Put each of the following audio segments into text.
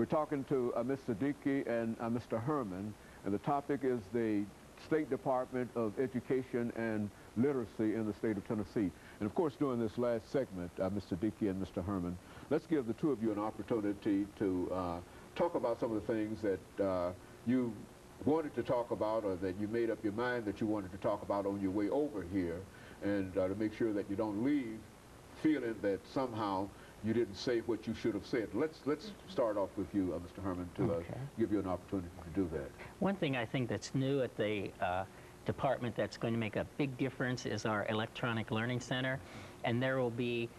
We're talking to Ms. Siddiqui and Mr. Herman, and the topic is the State Department of Education and Literacy in the state of Tennessee. And of course, during this last segment, Ms. Siddiqui and Mr. Herman, let's give the two of you an opportunity to talk about some of the things that you wanted to talk about, or that you made up your mind that you wanted to talk about on your way over here, and to make sure that you don't leave feeling that somehow you didn't say what you should have said. Let's start off with you, Mr. Herman, to give you an opportunity to do that. One thing I think that's new at the department that's going to make a big difference is our Electronic Learning Center, and there will be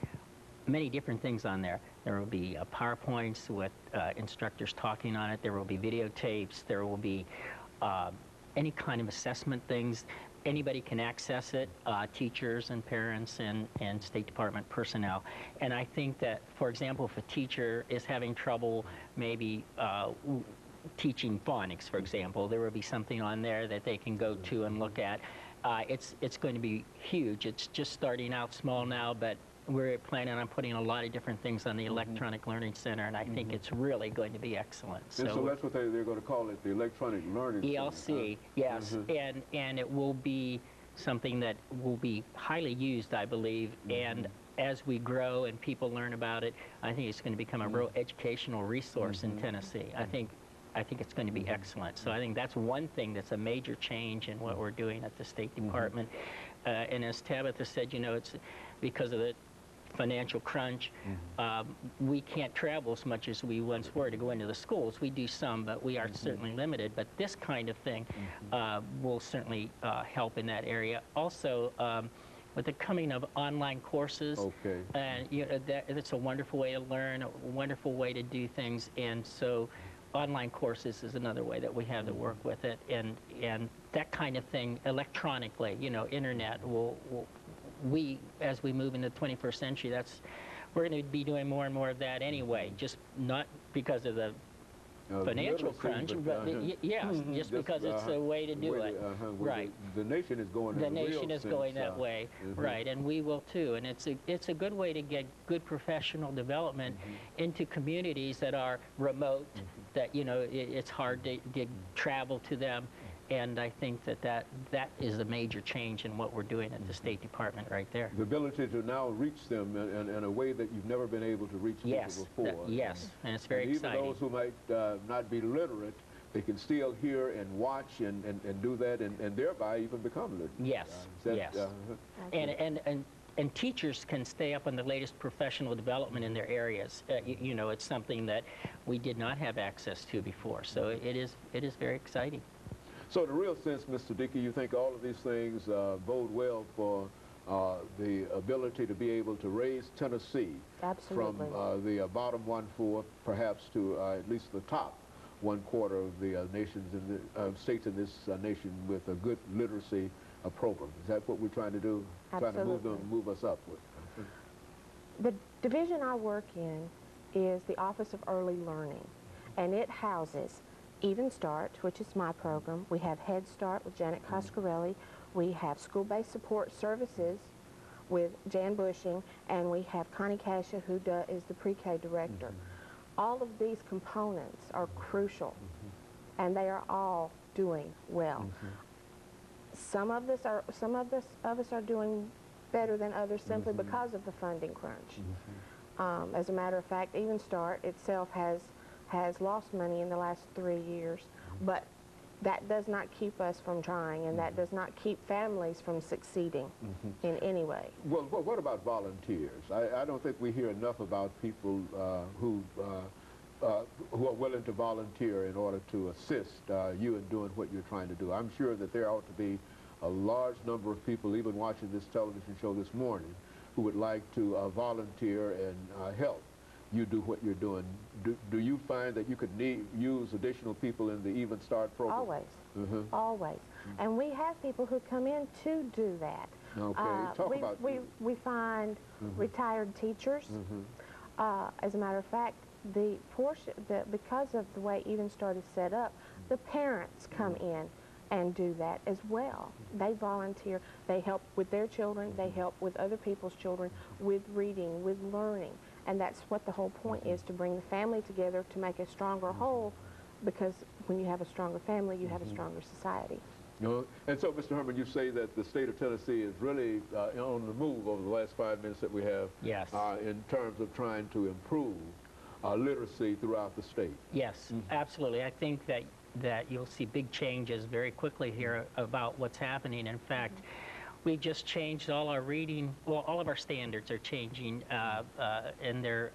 many different things on there. There will be PowerPoints with instructors talking on it. There will be videotapes. There will be any kind of assessment things. Anybody can access it, teachers and parents and State Department personnel. And I think that, for example, if a teacher is having trouble maybe teaching phonics, for example, there will be something on there that they can go to and look at. It's going to be huge. It's just starting out small now, but we're planning on putting a lot of different things on the Electronic Learning Center, and I think it's really going to be excellent. And so that's what they're going to call it, the Electronic Learning ELC, Center. yes, and it will be something that will be highly used, I believe, and as we grow and people learn about it, I think it's going to become a real educational resource in Tennessee. I think it's going to be excellent. So I think that's one thing that's a major change in what we're doing at the State Department. And as Tabitha said, you know, it's because of the financial crunch, we can't travel as much as we once were to go into the schools. We do some, but we are certainly limited. But this kind of thing will certainly help in that area. Also, with the coming of online courses, and you know, that's a wonderful way to learn, a wonderful way to do things, and so online courses is another way that we have to work with it, and that kind of thing electronically, you know, internet we, as we move into the 21st century, we're going to be doing more and more of that anyway, just not because of the financial crunch, but just because it's a way to do it. Right. The nation is going. The nation is going that way, right? And we will too. And it's a good way to get good professional development into communities that are remote, that you know it's hard to travel to them. And I think that is a major change in what we're doing at the State Department right there. The ability to now reach them in a way that you've never been able to reach people before. Yes, and it's very exciting. Even those who might not be literate, they can still hear and watch and do that and thereby even become literate. Yes, yes. And teachers can stay up on the latest professional development in their areas. You know, it's something that we did not have access to before. So it is very exciting. So in a real sense, Mr. Dickey, you think all of these things bode well for the ability to be able to raise Tennessee from the bottom 1/4 perhaps to at least the top 1/4 of the nations in the states in this nation with a good literacy program. Is that what we're trying to do? Absolutely. Trying to move us upward. The division I work in is the Office of Early Learning, and it houses Even Start, which is my program. We have Head Start with Janet Coscarelli. We have School-Based Support Services with Jan Bushing, and we have Connie Cascia, who is the pre-K director. All of these components are crucial, and they are all doing well. Some of us are doing better than others simply because of the funding crunch. As a matter of fact, Even Start itself has lost money in the last 3 years, but that does not keep us from trying, and that does not keep families from succeeding in any way. Well, what about volunteers? I don't think we hear enough about people who are willing to volunteer in order to assist you in doing what you're trying to do. I'm sure that there ought to be a large number of people, even watching this television show this morning, who would like to volunteer and help you do what you're doing. Do you find that you could use additional people in the Even Start program? Always, always. And we have people who come in to do that. Okay, we find retired teachers. As a matter of fact, because of the way Even Start is set up, the parents come in and do that as well. They volunteer, they help with their children, they help with other people's children, with reading, with learning. And that's what the whole point is, to bring the family together to make a stronger whole, because when you have a stronger family, you have a stronger society. You know, and so, Mr. Herman, you say that the state of Tennessee is really on the move over the last 5 minutes that we have. Yes. In terms of trying to improve literacy throughout the state. Yes, absolutely. I think that you'll see big changes very quickly here about what's happening. In fact, we just changed all our reading, well, all of our standards are changing, and they're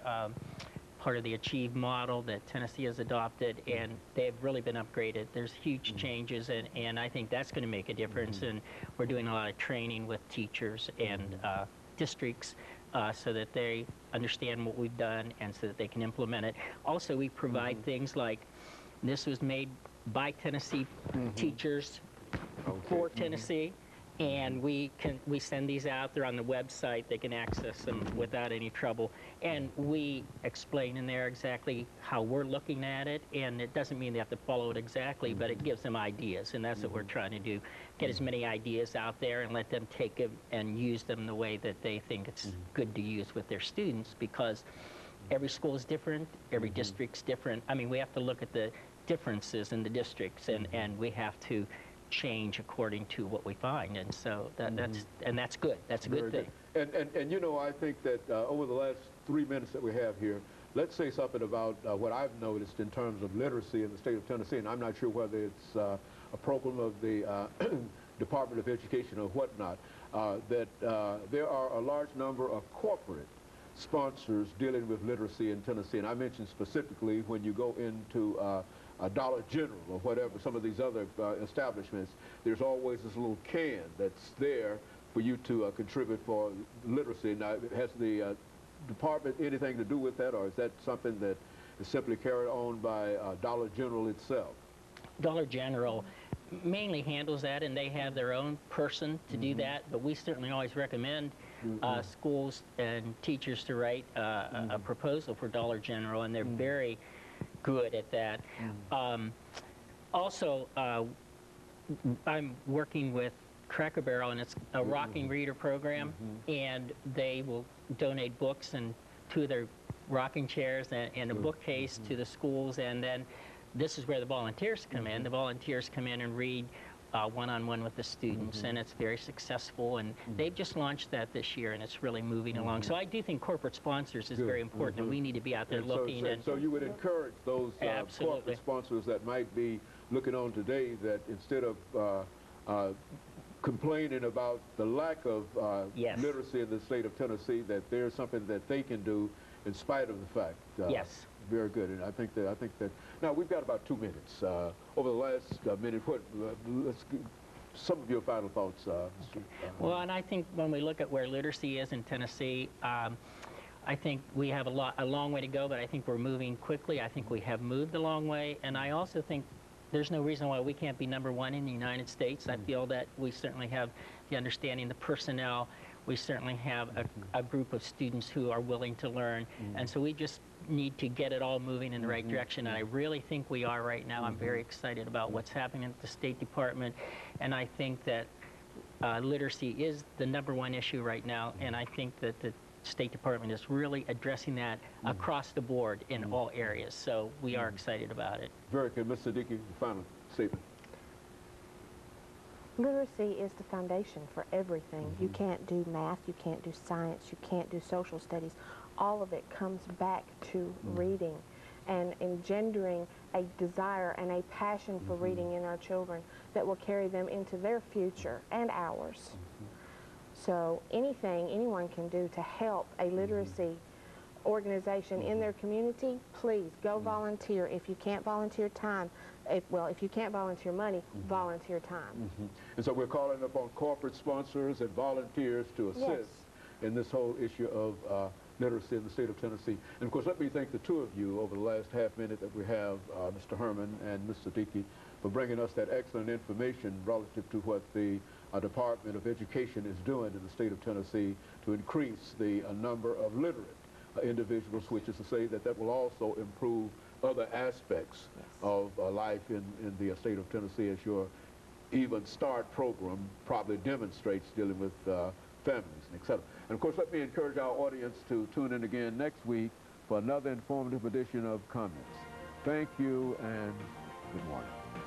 part of the Achieve model that Tennessee has adopted, and they've really been upgraded. There's huge changes, and I think that's going to make a difference, and we're doing a lot of training with teachers and districts so that they understand what we've done and so that they can implement it. Also, we provide things like, this was made by Tennessee teachers for Tennessee, and we send these out. They're on the website. They can access them without any trouble. And we explain in there exactly how we're looking at it, and it doesn't mean they have to follow it exactly, but it gives them ideas, and that's what we're trying to do. Get as many ideas out there and let them take them and use them the way that they think it's good to use with their students, because every school is different, every district's different. I mean, we have to look at the differences in the districts, and we have to change according to what we find, and so that's good. That's a good thing. And you know, I think that over the last 3 minutes that we have here, let's say something about what I've noticed in terms of literacy in the state of Tennessee, and I'm not sure whether it's a program of the Department of Education or whatnot, that there are a large number of corporate sponsors dealing with literacy in Tennessee, and I mentioned specifically when you go into Dollar General or whatever, some of these other establishments, there's always this little can that's there for you to contribute for literacy. Now, has the department anything to do with that, or is that something that is simply carried on by Dollar General itself? Dollar General mainly handles that, and they have their own person to do that, but we certainly always recommend schools and teachers to write a proposal for Dollar General, and they're very good at that. Also, I'm working with Cracker Barrel, and it's a rocking reader program, and they will donate books and 2 of their rocking chairs and a bookcase to the schools, and then this is where the volunteers come in. The volunteers come in and read one-on-one with the students, and it's very successful, and they've just launched that this year, and it's really moving along. So I do think corporate sponsors is very important, and we need to be out there looking. So you would encourage those corporate sponsors that might be looking on today, that instead of complaining about the lack of literacy in the state of Tennessee, that there's something that they can do in spite of the fact. Yes. Very good, and I think that now we've got about 2 minutes. Over the last minute, let's some of your final thoughts, Mr. Well, and I think when we look at where literacy is in Tennessee, I think we have a long way to go, but I think we're moving quickly. I think we have moved a long way, and I also think there's no reason why we can't be #1 in the United States. I feel that we certainly have the understanding, the personnel. We certainly have a group of students who are willing to learn, and so we just need to get it all moving in the right direction, and I really think we are right now. I'm very excited about what's happening at the State Department, and I think that literacy is the #1 issue right now, and I think that the State Department is really addressing that across the board in all areas, so we are excited about it. Very good. Ms. Siddiqui, final statement. Literacy is the foundation for everything. You can't do math, you can't do science, you can't do social studies. All of it comes back to reading and engendering a desire and a passion for reading in our children that will carry them into their future and ours. So anything anyone can do to help a literacy organization in their community, please go volunteer. If you can't volunteer time, if you can't volunteer money, volunteer time. And so we're calling upon corporate sponsors and volunteers to assist in this whole issue of literacy in the state of Tennessee. And of course, let me thank the 2 of you over the last half minute that we have, Mr. Herman and Ms. Siddiqui, for bringing us that excellent information relative to what the Department of Education is doing in the state of Tennessee to increase the number of literate individuals, which is to say that that will also improve other aspects of life in the state of Tennessee, as your Even Start program probably demonstrates, dealing with families, and et cetera. And of course, let me encourage our audience to tune in again next week for another informative edition of Comments. Thank you and good morning.